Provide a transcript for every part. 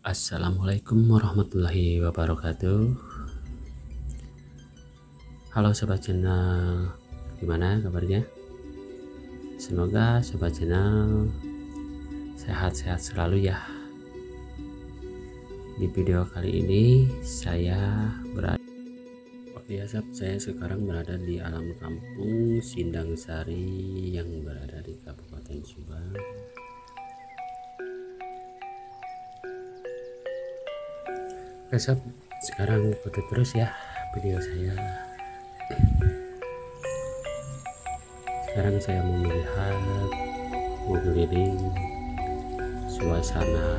Assalamualaikum warahmatullahi wabarakatuh. Halo sobat channel, gimana kabarnya? Semoga sobat channel sehat-sehat selalu ya. Di video kali ini saya berada saya sekarang berada di alam kampung Sindang Sari yang berada di Kabupaten Subang. Oke sob, sekarang ikuti terus ya video saya. Sekarang saya mau mengeliling suasana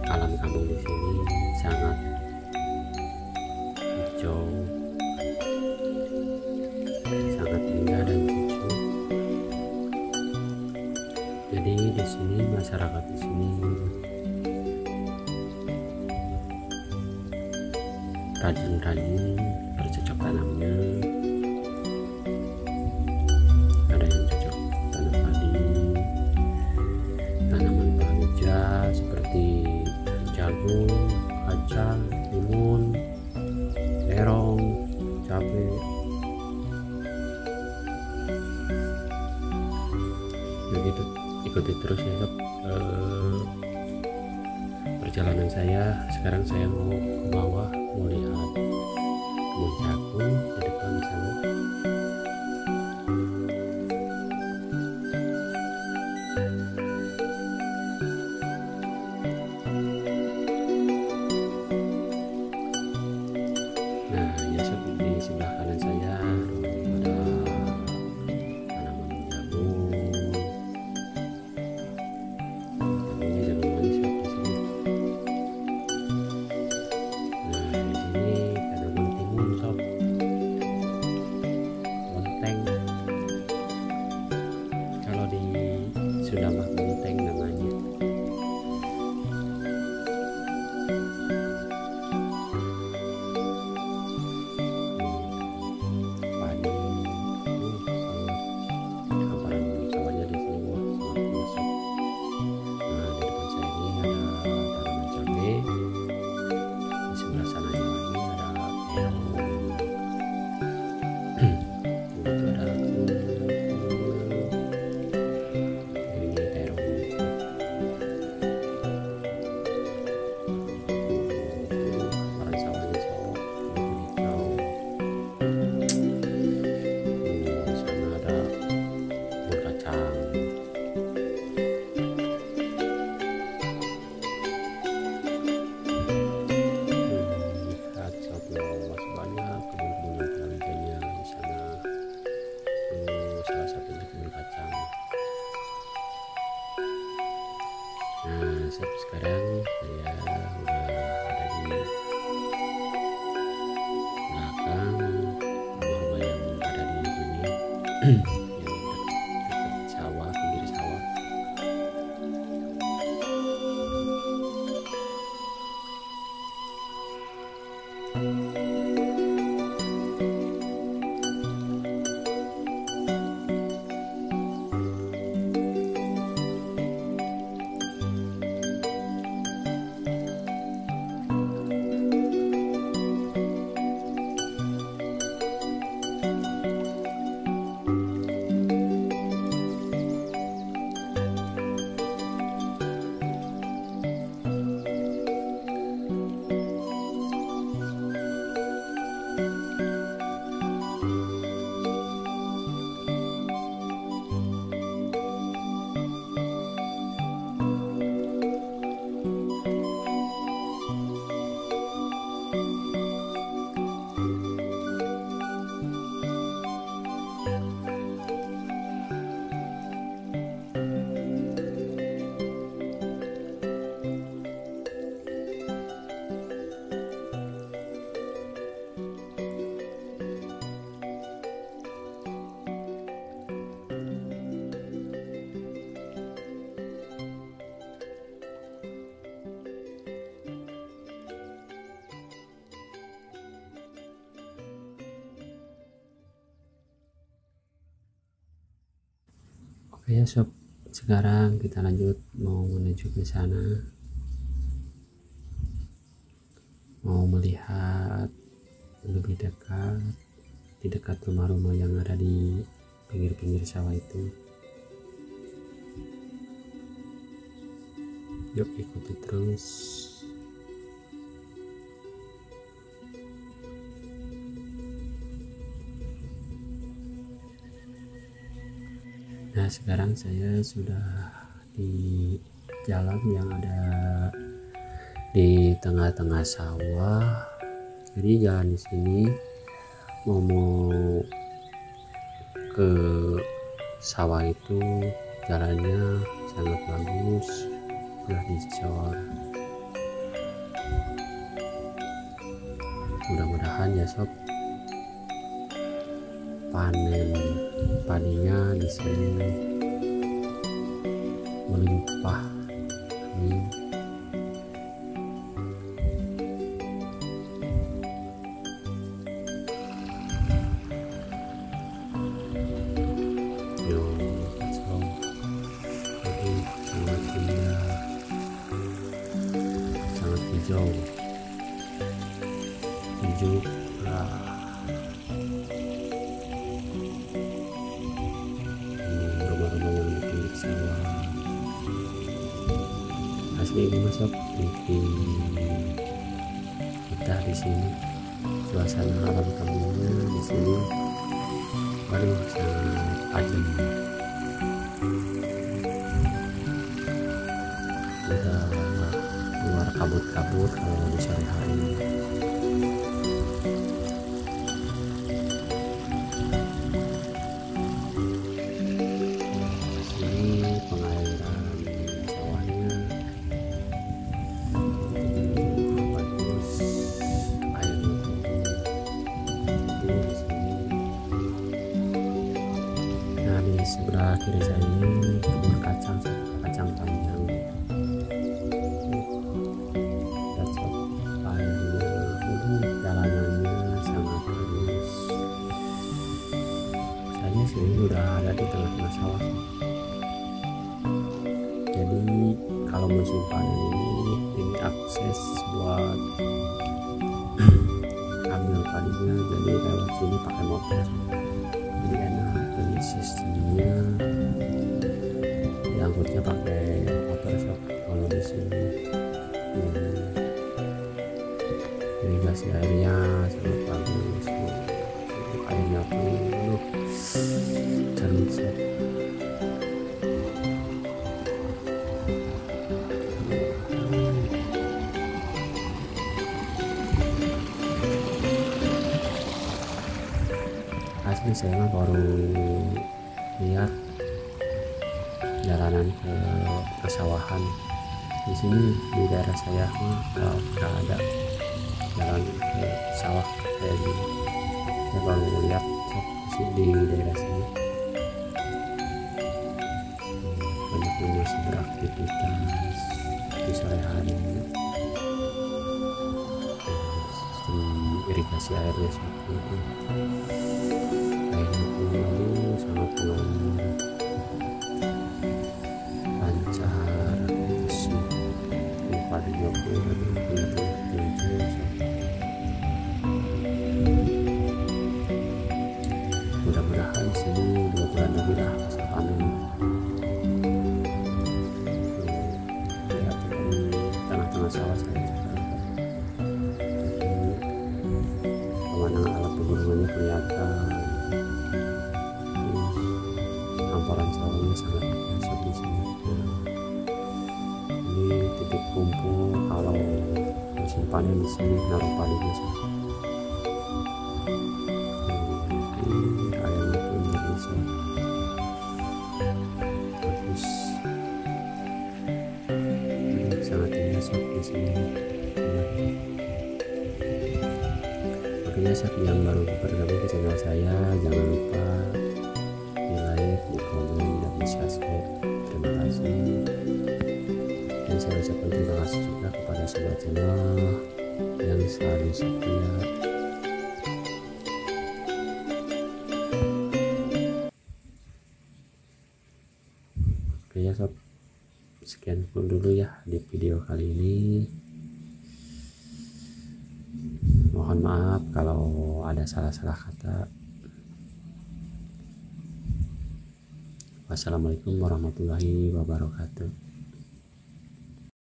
alam kampung di sini sangat hijau, sangat indah dan sejuk. Jadi di sini masyarakat di sini rajin-rajin bercocok tanamnya. Ada yang cocok tanam padi, tanaman penghaja seperti jagung, kacang, timun, terong, cabai. Begitu, ikuti terus ya sob perjalanan saya. Sekarang saya mau ke bawah, mau lihat kebun jagung di depan sana. Nah ya sob, di sebelah kanan saya ada tanaman jagung. Jagungnya jagung manis sob di sini. Nah di sini tanaman timun sob, lonteng. Kalau di Sunda mah lonteng namanya. Padi, hamparan sawahnya di sini wah sangat luas sob. Nah di depan saya ini ada tanaman cabai, di sebelah sananya lagi ada terong. Itu ada ini terong itu. Hamparan sawahnya sob begitu hijau. Di sana ada kebun kacang. Lihat sob, luas banyak kebun-kebun yang hijaunya di sana. Salah satunya kebun kacang. Nah sob, sekarang saya udah ada di belakang rumah-rumah yang ada di sini. Yang dekat sawah, pinggir sawah. Oke ya sob, sekarang kita lanjut mau menuju ke sana. mau melihat lebih dekat di dekat rumah-rumah yang ada di pinggir-pinggir sawah itu. Yuk ikuti terus. Nah, sekarang saya sudah di jalan yang ada di tengah-tengah sawah. Jadi jalan di sini mau ke sawah itu jalannya sangat bagus, sudah dicor. Mudah-mudahan ya sob, panen padinya di sini melimpah. Amin. Yo, sob, ini sangat indah, sangat hijau, hijau. Rumah-rumah yang di pinggir sawah. Asli ini masuk bikin kita di sini. Suasana alam kampungnya di sini, waduh, sangat adem. Udah keluar kabut-kabut kalau di sore hari. Sebelah kiri saya ini kebun kacang panjang. Lihat sob, airnya, jalanannya sangat bagus. Saya sini udah ada di tengah-tengah sawah. Jadi kalau musim panen ini akses buat ambil padinya, jadi lewat sini pakai motor. Jadi enak, jadi sistemnya diangkutnya pakai motor sob. Kalau di sini irigasi airnya sangat bagus, airnya penuh jernih sob. Asli saya mah baru lihat jalanan ke persawahan di sini. Di daerah saya mah nggak ada jalan ke sawah kayak gini. Saya baru lihat di daerah sini. Banyak yang masih beraktivitas di sore hari. Sistem irigasi airnya seperti itu. Airnya pun sangat mengalir, lancar, bersih. Padinya pun hijau. Mudah-mudahan di sini 2 bulan lagi dah masa panen. Lihat di tengah-tengah sawah saya sekarang. Pemandangan alam pegunungannya kelihatan. Hamparan sawahnya sangat biasa di sini. Ini titik kumpul kalau musim panen di sini, naruh padinya. Airnya pun bisa bagus. Ini sangat indah sob di sini. Makanya sob yang baru bergabung ke channel saya, jangan lupa di like, di komen, dan di subscribe. Terima kasih. Dan saya ucapkan terima kasih juga kepada sobat channel yang selalu setia. Oke ya sob, sekian dulu ya di video kali ini. Mohon maaf kalau ada salah-salah kata. Wassalamualaikum warahmatullahi wabarakatuh.